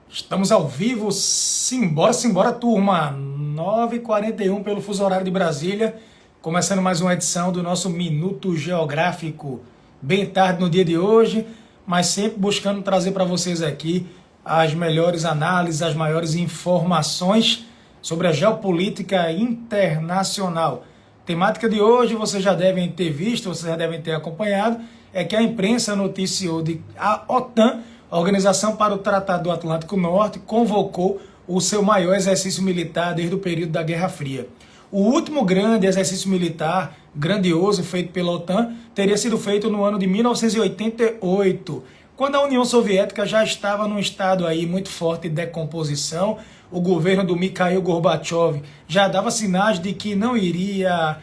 Estamos ao vivo, simbora, simbora, turma. 9h41 pelo fuso horário de Brasília, começando mais uma edição do nosso Minuto Geográfico. Bem tarde no dia de hoje, mas sempre buscando trazer para vocês aqui as melhores análises, as maiores informações sobre a geopolítica internacional. Temática de hoje, vocês já devem ter visto, vocês já devem ter acompanhado, é que a imprensa noticiou de a OTAN, a Organização para o Tratado do Atlântico Norte, convocou o seu maior exercício militar desde o período da Guerra Fria. O último grande exercício militar, grandioso, feito pela OTAN, teria sido feito no ano de 1988, quando a União Soviética já estava num estado aí muito forte de decomposição. O governo do Mikhail Gorbachev já dava sinais de que não iria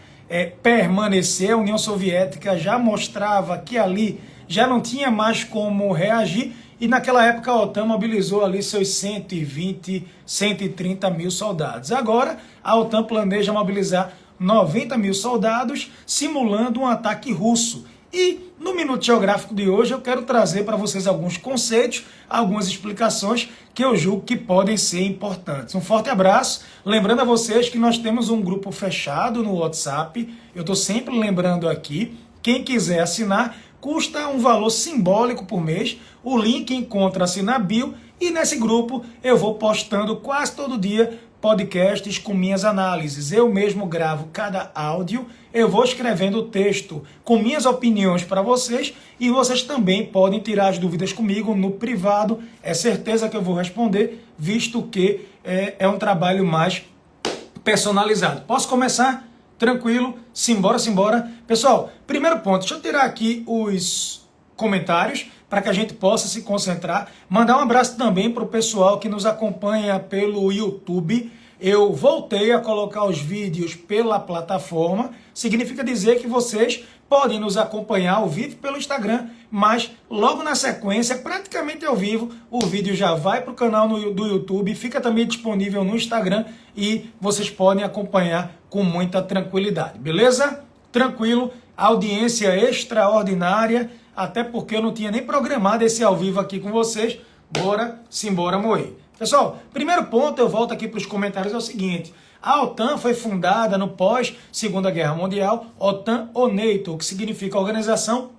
permanecer. A União Soviética já mostrava que ali já não tinha mais como reagir, e naquela época a OTAN mobilizou ali seus 120, 130 mil soldados. Agora a OTAN planeja mobilizar 90 mil soldados, simulando um ataque russo. E no Minuto Geográfico de hoje eu quero trazer para vocês alguns conceitos, algumas explicações que eu julgo que podem ser importantes. Um forte abraço, lembrando a vocês que nós temos um grupo fechado no WhatsApp, eu estou sempre lembrando aqui, quem quiser assinar, custa um valor simbólico por mês, o link encontra-se na bio, e nesse grupo eu vou postando quase todo dia podcasts com minhas análises. Eu mesmo gravo cada áudio, eu vou escrevendo o texto com minhas opiniões para vocês, e vocês também podem tirar as dúvidas comigo no privado, é certeza que eu vou responder, visto que é um trabalho mais personalizado. Posso começar? Tranquilo? Simbora, simbora. Pessoal, primeiro ponto, deixa eu tirar aqui os comentários para que a gente possa se concentrar. Mandar um abraço também para o pessoal que nos acompanha pelo YouTube. Eu voltei a colocar os vídeos pela plataforma. Significa dizer que vocês podem nos acompanhar ao vivo pelo Instagram, mas logo na sequência, praticamente ao vivo, o vídeo já vai para o canal do YouTube, fica também disponível no Instagram e vocês podem acompanhar com muita tranquilidade, beleza? Tranquilo, audiência extraordinária, até porque eu não tinha nem programado esse ao vivo aqui com vocês. Bora, simbora moer. Pessoal, primeiro ponto, eu volto aqui para os comentários, é o seguinte: a OTAN foi fundada no pós-Segunda Guerra Mundial, OTAN ou NATO, que significa Organização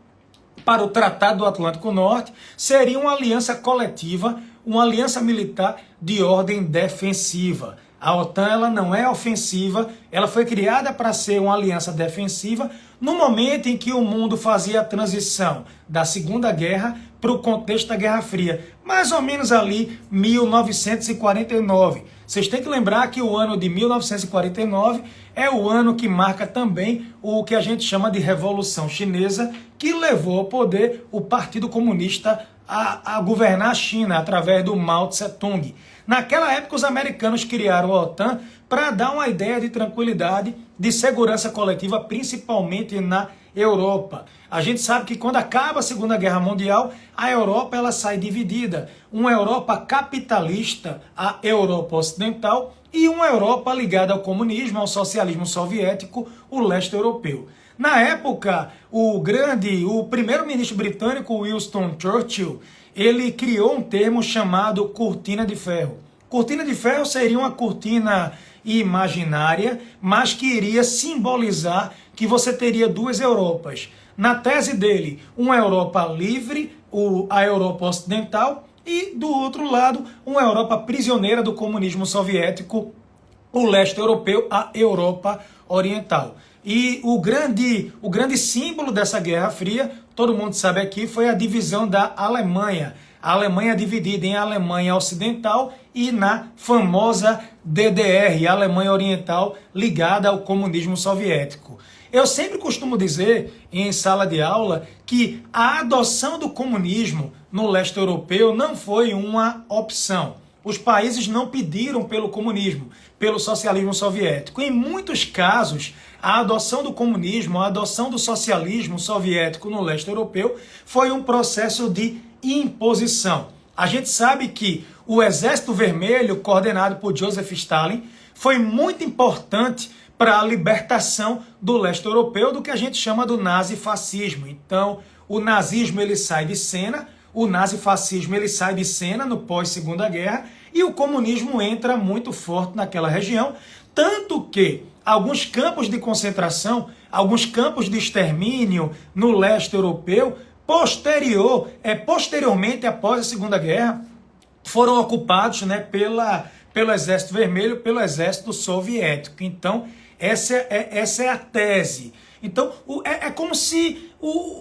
para o Tratado do Atlântico Norte, seria uma aliança coletiva, uma aliança militar de ordem defensiva. A OTAN ela não é ofensiva, ela foi criada para ser uma aliança defensiva no momento em que o mundo fazia a transição da Segunda Guerra para o contexto da Guerra Fria, mais ou menos ali 1949. Vocês têm que lembrar que o ano de 1949 é o ano que marca também o que a gente chama de Revolução Chinesa, que levou ao poder o Partido Comunista a governar a China através do Mao Tse-tung. Naquela época, os americanos criaram a OTAN para dar uma ideia de tranquilidade, de segurança coletiva, principalmente na Europa. A gente sabe que quando acaba a Segunda Guerra Mundial, a Europa ela sai dividida. Uma Europa capitalista, a Europa Ocidental, e uma Europa ligada ao comunismo, ao socialismo soviético, o leste europeu. Na época, o primeiro-ministro britânico Winston Churchill, ele criou um termo chamado cortina de ferro. Cortina de ferro seria uma cortina imaginária, mas que iria simbolizar que você teria duas Europas. Na tese dele, uma Europa livre, a Europa Ocidental, e do outro lado, uma Europa prisioneira do comunismo soviético, o leste europeu, a Europa Oriental. E o grande símbolo dessa Guerra Fria, todo mundo sabe aqui, foi a divisão da Alemanha. A Alemanha é dividida em Alemanha Ocidental e na famosa DDR, a Alemanha Oriental, ligada ao comunismo soviético. Eu sempre costumo dizer em sala de aula que a adoção do comunismo no leste europeu não foi uma opção. Os países não pediram pelo comunismo, pelo socialismo soviético. Em muitos casos, a adoção do comunismo, a adoção do socialismo soviético no leste europeu foi um processo de imposição. A gente sabe que o Exército Vermelho, coordenado por Joseph Stalin, foi muito importante para a libertação do leste europeu do que a gente chama do nazifascismo. Então, o nazismo ele sai de cena, o nazifascismo ele sai de cena no pós-Segunda Guerra e o comunismo entra muito forte naquela região, tanto que alguns campos de concentração, alguns campos de extermínio no leste europeu, posteriormente, após a Segunda Guerra, foram ocupados, né, pelo Exército Vermelho, pelo Exército Soviético. Então, essa é a tese. Então, é como se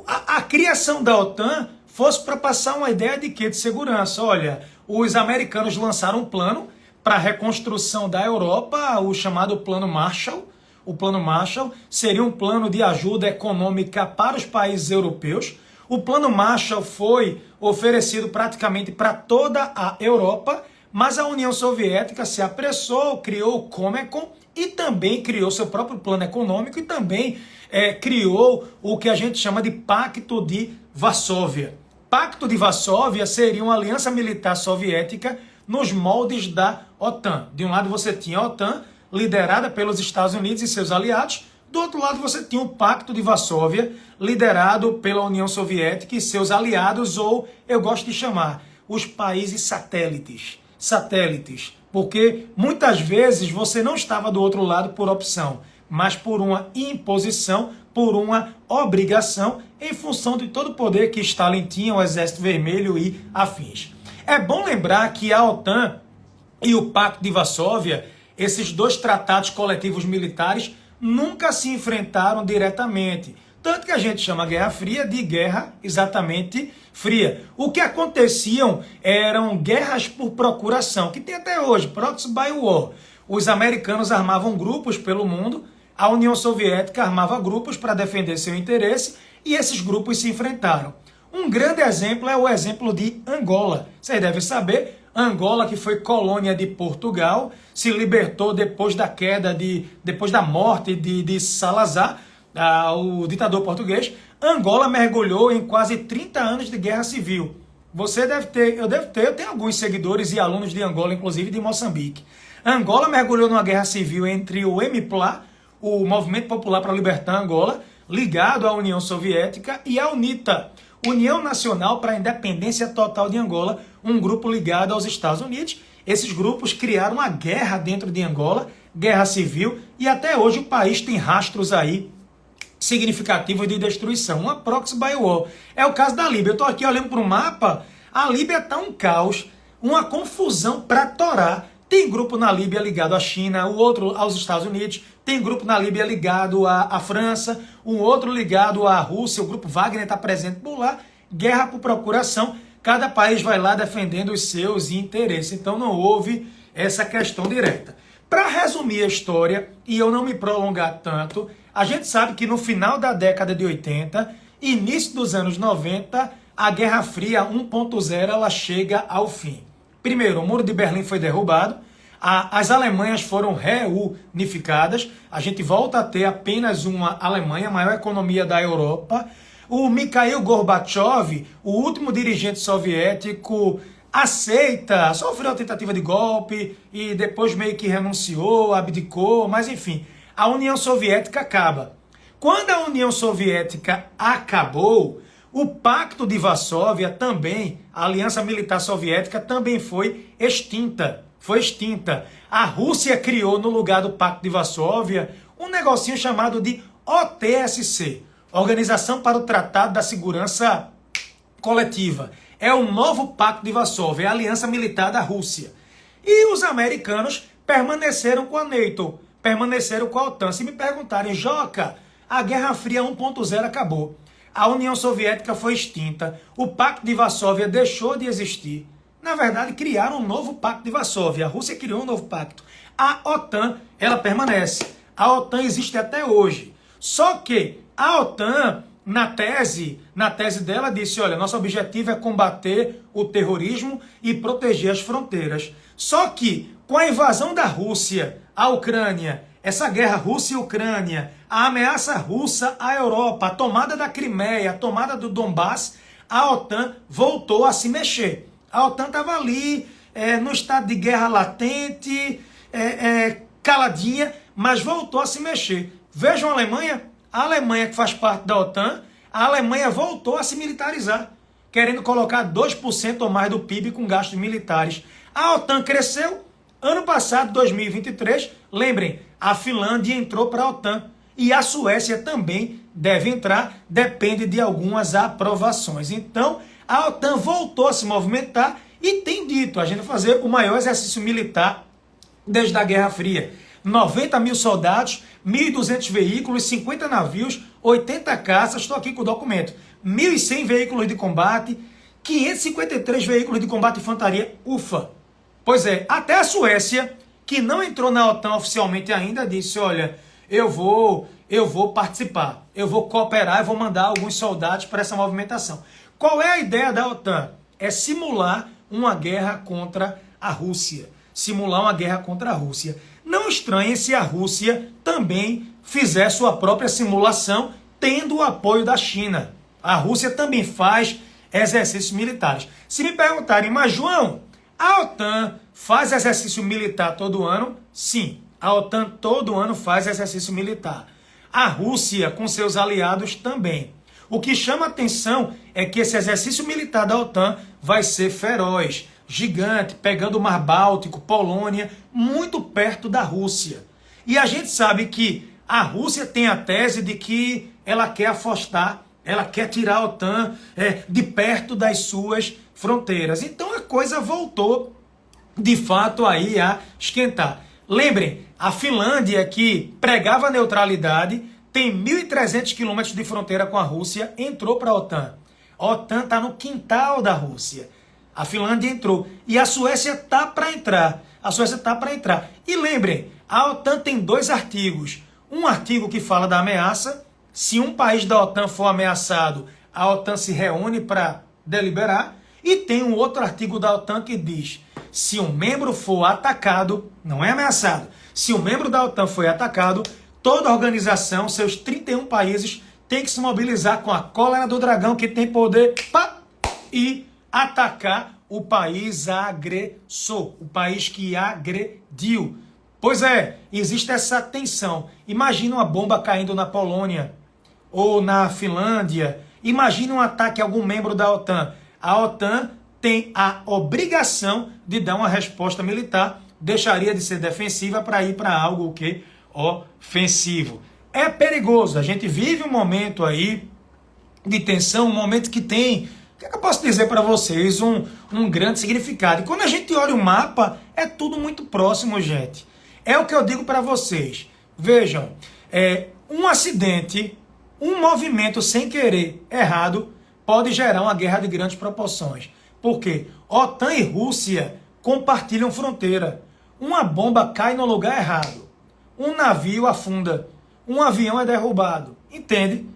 a criação da OTAN fosse para passar uma ideia de quê? De segurança. Olha, os americanos lançaram um plano para a reconstrução da Europa, o chamado Plano Marshall. O Plano Marshall seria um plano de ajuda econômica para os países europeus. O Plano Marshall foi oferecido praticamente para toda a Europa, mas a União Soviética se apressou, criou o Comecon e também criou seu próprio plano econômico e também criou o que a gente chama de Pacto de Varsóvia. Pacto de Varsóvia seria uma aliança militar soviética nos moldes da OTAN. De um lado você tinha a OTAN, liderada pelos Estados Unidos e seus aliados. Do outro lado você tinha o Pacto de Varsóvia, liderado pela União Soviética e seus aliados, ou eu gosto de chamar, os países satélites. Satélites, porque muitas vezes você não estava do outro lado por opção, mas por uma imposição, por uma obrigação, em função de todo o poder que Stalin tinha, o Exército Vermelho e afins. É bom lembrar que a OTAN e o Pacto de Varsóvia, esses dois tratados coletivos militares, nunca se enfrentaram diretamente. Tanto que a gente chama a Guerra Fria de guerra exatamente fria. O que aconteciam eram guerras por procuração, que tem até hoje, proxy by war. Os americanos armavam grupos pelo mundo, a União Soviética armava grupos para defender seu interesse e esses grupos se enfrentaram. Um grande exemplo é o exemplo de Angola. Vocês devem saber, Angola, que foi colônia de Portugal, se libertou depois depois da morte de Salazar, o ditador português. Angola mergulhou em quase 30 anos de guerra civil. Você deve ter, eu tenho alguns seguidores e alunos de Angola, inclusive de Moçambique. Angola mergulhou numa guerra civil entre o MPLA, o Movimento Popular para Libertar Angola, ligado à União Soviética, e a UNITA, União Nacional para a Independência Total de Angola, um grupo ligado aos Estados Unidos. Esses grupos criaram uma guerra dentro de Angola, guerra civil, e até hoje o país tem rastros aí significativos de destruição, uma proxy by war. É o caso da Líbia. Eu estou aqui olhando para o mapa, a Líbia está um caos, uma confusão para torar. Tem grupo na Líbia ligado à China, o outro aos Estados Unidos, tem grupo na Líbia ligado à França, um outro ligado à Rússia, o grupo Wagner está presente por lá, guerra por procuração, cada país vai lá defendendo os seus interesses, então não houve essa questão direta. Para resumir a história, e eu não me prolongar tanto, a gente sabe que no final da década de 80, início dos anos 90, a Guerra Fria 1.0 ela chega ao fim. Primeiro, o Muro de Berlim foi derrubado, as Alemanhas foram reunificadas, a gente volta a ter apenas uma Alemanha, a maior economia da Europa. O Mikhail Gorbachev, o último dirigente soviético, sofreu a tentativa de golpe e depois meio que renunciou, abdicou, mas enfim, a União Soviética acaba. Quando a União Soviética acabou, o Pacto de Varsóvia também, a Aliança Militar Soviética também foi extinta. A Rússia criou no lugar do Pacto de Varsóvia um negocinho chamado de OTSC, Organização para o Tratado da Segurança Coletiva. É o novo Pacto de Varsóvia, a Aliança Militar da Rússia. E os americanos permaneceram com a NATO, permaneceram com a OTAN. Se me perguntarem, Joca, a Guerra Fria 1.0 acabou. A União Soviética foi extinta, o Pacto de Varsóvia deixou de existir. Na verdade, criaram um novo Pacto de Varsóvia. A Rússia criou um novo pacto. A OTAN, ela permanece. A OTAN existe até hoje. Só que a OTAN, na tese dela, disse, olha, nosso objetivo é combater o terrorismo e proteger as fronteiras. Só que, com a invasão da Rússia à Ucrânia, essa guerra Rússia e Ucrânia, a ameaça russa à Europa, a tomada da Crimeia, a tomada do Donbass, a OTAN voltou a se mexer. A OTAN estava ali, no estado de guerra latente, caladinha, mas voltou a se mexer. Vejam a Alemanha que faz parte da OTAN, a Alemanha voltou a se militarizar. querendo colocar 2% ou mais do PIB com gastos militares. A OTAN cresceu. Ano passado, 2023, lembrem, a Finlândia entrou para a OTAN. E a Suécia também deve entrar, depende de algumas aprovações. Então, a OTAN voltou a se movimentar e tem dito, a gente vai fazer o maior exercício militar desde a Guerra Fria. 90 mil soldados, 1.200 veículos, 50 navios, 80 caças, estou aqui com o documento, 1.100 veículos de combate, 553 veículos de combate e infantaria, ufa. Pois é, até a Suécia, que não entrou na OTAN oficialmente ainda, disse, olha, eu vou participar, eu vou cooperar, eu vou mandar alguns soldados para essa movimentação. Qual é a ideia da OTAN? É simular uma guerra contra a Rússia. Simular uma guerra contra a Rússia. Não estranhe se a Rússia também fizer sua própria simulação, tendo o apoio da China. A Rússia também faz exercícios militares. Se me perguntarem, mas João, a OTAN faz exercício militar todo ano? Sim, a OTAN todo ano faz exercício militar. A Rússia, com seus aliados, também. O que chama atenção é que esse exercício militar da OTAN vai ser feroz, gigante, pegando o Mar Báltico, Polônia, muito perto da Rússia. E a gente sabe que a Rússia tem a tese de que ela quer afastar, ela quer tirar a OTAN de perto das suas fronteiras. Então a coisa voltou, de fato, aí a esquentar. Lembrem, a Finlândia, que pregava neutralidade, tem 1.300 quilômetros de fronteira com a Rússia, entrou para a OTAN. A OTAN está no quintal da Rússia. A Finlândia entrou. E a Suécia está para entrar. A Suécia está para entrar. E lembrem, a OTAN tem 2 artigos. Um artigo que fala da ameaça. Se um país da OTAN for ameaçado, a OTAN se reúne para deliberar. E tem um outro artigo da OTAN que diz, se um membro for atacado, não é ameaçado, se um membro da OTAN for atacado, toda a organização, seus 31 países, tem que se mobilizar com a cólera do dragão, que tem poder, e atacar o país agressor, o país que agrediu. Pois é, existe essa tensão. Imagina uma bomba caindo na Polônia ou na Finlândia. Imagina um ataque a algum membro da OTAN. A OTAN tem a obrigação de dar uma resposta militar, deixaria de ser defensiva para ir para algo que ofensivo. É perigoso. A gente vive um momento aí de tensão, um momento que tem, o que eu posso dizer para vocês, um grande significado. E quando a gente olha o mapa, é tudo muito próximo, gente. É o que eu digo para vocês. Vejam, um acidente, um movimento sem querer errado, pode gerar uma guerra de grandes proporções. Por quê? OTAN e Rússia compartilham fronteira. Uma bomba cai no lugar errado. Um navio afunda. Um avião é derrubado. Entende?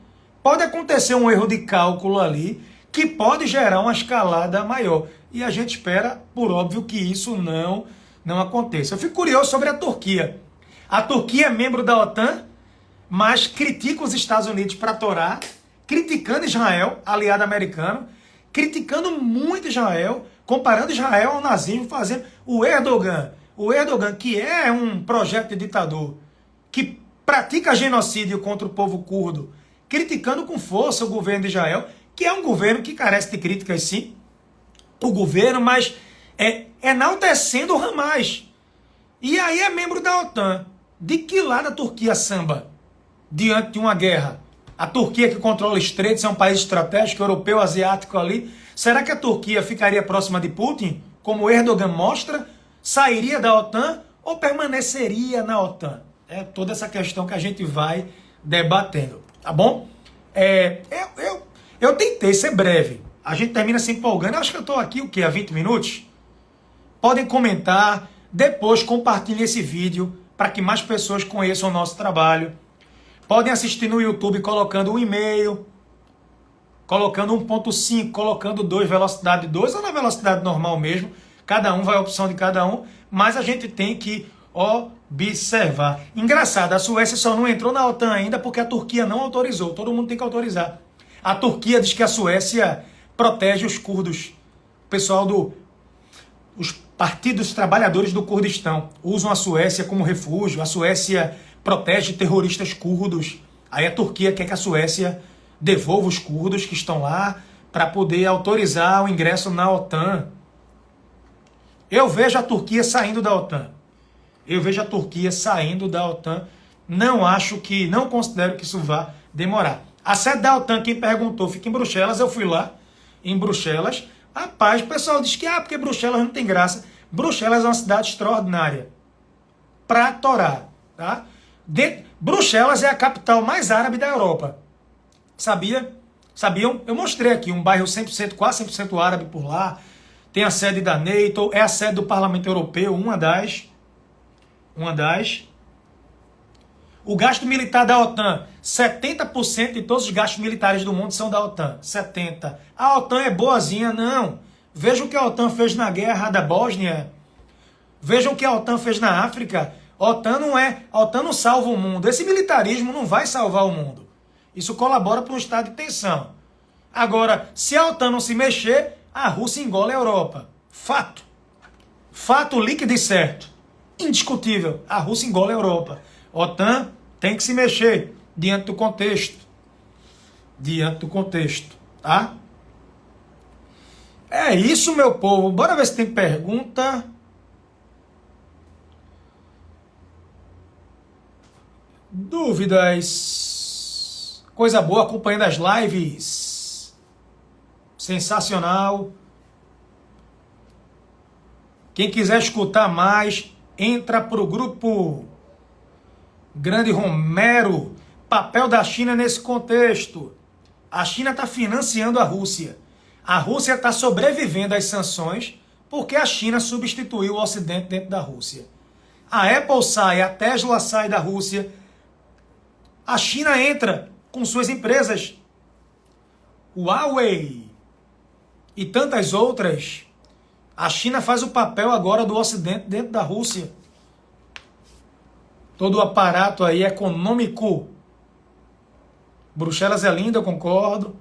Pode acontecer um erro de cálculo ali que pode gerar uma escalada maior. E a gente espera, por óbvio, que isso não aconteça. Eu fico curioso sobre a Turquia. A Turquia é membro da OTAN, mas critica os Estados Unidos para torar, criticando Israel, aliado americano, criticando muito Israel, comparando Israel ao nazismo, fazendo o Erdogan, que é um projeto de ditador, que pratica genocídio contra o povo curdo, criticando com força o governo de Israel, que é um governo que carece de críticas, sim, o governo, mas enaltecendo o Hamas. E aí é membro da OTAN. De que lado a Turquia samba diante de uma guerra? A Turquia que controla o Estreito, é um país estratégico, europeu, asiático ali. Será que a Turquia ficaria próxima de Putin, como Erdogan mostra? Sairia da OTAN ou permaneceria na OTAN? É toda essa questão que a gente vai debatendo, tá bom? Eu tentei ser breve. A gente termina se empolgando. Eu acho que eu estou aqui, o quê? Há 20 minutos? Podem comentar. Depois compartilhem esse vídeo para que mais pessoas conheçam o nosso trabalho. Podem assistir no YouTube colocando um e-mail, colocando 1.5, colocando 2, velocidade 2 ou na velocidade normal mesmo. Cada um vai à opção de cada um, mas a gente tem que observar. Engraçado, a Suécia só não entrou na OTAN ainda porque a Turquia não autorizou. Todo mundo tem que autorizar. A Turquia diz que a Suécia protege os curdos. O pessoal os partidos trabalhadores do Kurdistão usam a Suécia como refúgio. A Suécia protege terroristas curdos. Aí a Turquia quer que a Suécia devolva os curdos que estão lá para poder autorizar o ingresso na OTAN. Eu vejo a Turquia saindo da OTAN. Eu vejo a Turquia saindo da OTAN. Não considero que isso vá demorar. A sede da OTAN, quem perguntou, fica em Bruxelas. Eu fui lá, em Bruxelas. Rapaz, o pessoal diz que porque Bruxelas não tem graça. Bruxelas é uma cidade extraordinária. Pra torar, tá? Bruxelas é a capital mais árabe da Europa. Sabiam? Eu mostrei aqui um bairro 100%, quase 100% árabe por lá. Tem a sede da NATO, é a sede do Parlamento Europeu, uma das. O gasto militar da OTAN, 70% de todos os gastos militares do mundo são da OTAN. 70%. A OTAN é boazinha? Não. Veja o que a OTAN fez na guerra da Bósnia. Vejam o que a OTAN fez na África. A OTAN não salva o mundo. Esse militarismo não vai salvar o mundo. Isso colabora para um estado de tensão. Agora, se a OTAN não se mexer, a Rússia engole a Europa. Fato. Fato líquido e certo. Indiscutível. A Rússia engole a Europa. A OTAN tem que se mexer diante do contexto. Tá? É isso, meu povo. Bora ver se tem pergunta. Dúvidas? Coisa boa acompanhando as lives. Sensacional. Quem quiser escutar mais, entra pro grupo Grande Romero. Papel da China nesse contexto. A China está financiando a Rússia. A Rússia está sobrevivendo às sanções porque a China substituiu o Ocidente dentro da Rússia. A Apple sai, a Tesla sai da Rússia. A China entra com suas empresas, Huawei e tantas outras. A China faz o papel agora do Ocidente dentro da Rússia. Todo o aparato aí econômico. Bruxelas é linda, eu concordo.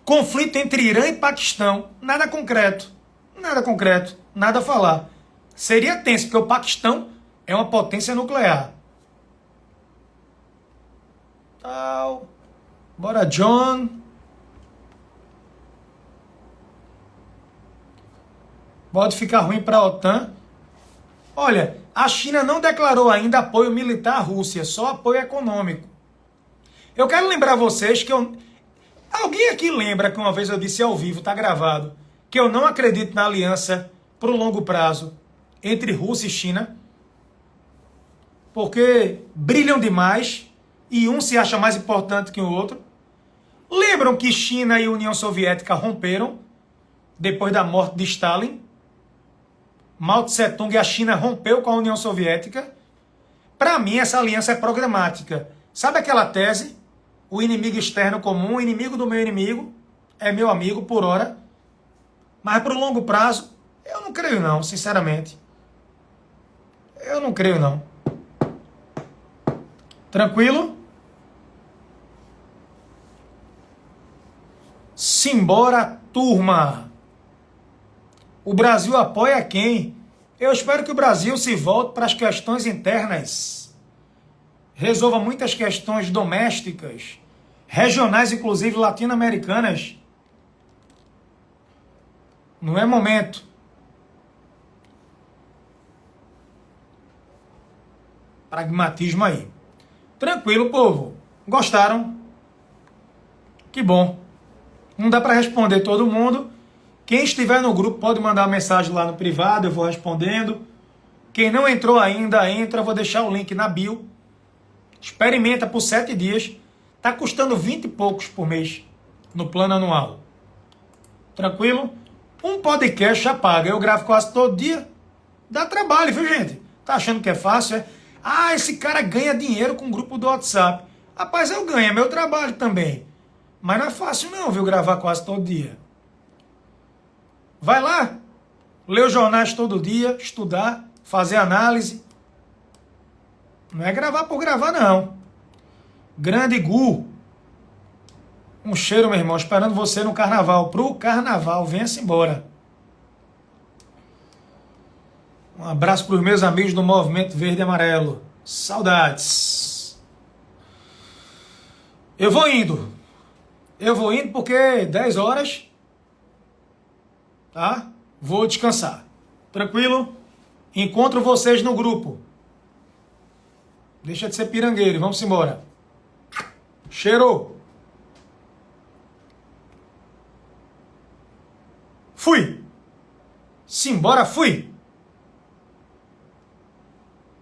Conflito entre Irã e Paquistão. Nada concreto. Nada a falar. Seria tenso, porque o Paquistão é uma potência nuclear. Tal. Bora, John. Pode ficar ruim para a OTAN. Olha, a China não declarou ainda apoio militar à Rússia, só apoio econômico. Eu quero lembrar vocês que alguém aqui lembra que uma vez eu disse ao vivo, está gravado, que eu não acredito na aliança para o longo prazo entre Rússia e China, porque brilham demais e um se acha mais importante que o outro. Lembram que China e União Soviética romperam depois da morte de Stalin? Mao Tse-tung e a China rompeu com a União Soviética. Para mim, essa aliança é programática. Sabe aquela tese? O inimigo externo comum, o inimigo do meu inimigo, é meu amigo por hora. Mas para o longo prazo, eu não creio não, sinceramente. Eu não creio não. Tranquilo? Simbora, turma! O Brasil apoia quem? Eu espero que o Brasil se volte para as questões internas. Resolva muitas questões domésticas, regionais, inclusive latino-americanas. Não é momento. Pragmatismo aí. Tranquilo, povo. Gostaram? Que bom. Não dá para responder todo mundo. Quem estiver no grupo pode mandar uma mensagem lá no privado, eu vou respondendo. Quem não entrou ainda, entra, eu vou deixar o link na bio. Experimenta por 7 dias. Está custando 20 e poucos por mês no plano anual. Tranquilo? Um podcast já paga. Eu gravo quase todo dia. Dá trabalho, viu, gente? Tá achando que é fácil, é? Ah, esse cara ganha dinheiro com o grupo do WhatsApp. Rapaz, eu ganho, é meu trabalho também. Mas não é fácil não, viu, gravar quase todo dia. Vai lá, ler os jornais todo dia, estudar, fazer análise. Não é gravar por gravar, não. Grande Gu. Um cheiro, meu irmão, esperando você no carnaval. Pro carnaval, venha-se embora. Um abraço para os meus amigos do Movimento Verde e Amarelo. Saudades. Eu vou indo porque 10 horas tá? Vou descansar. Tranquilo? Encontro vocês no grupo. Deixa de ser pirangueiro, vamos embora. Cheiro! Fui! Simbora, fui!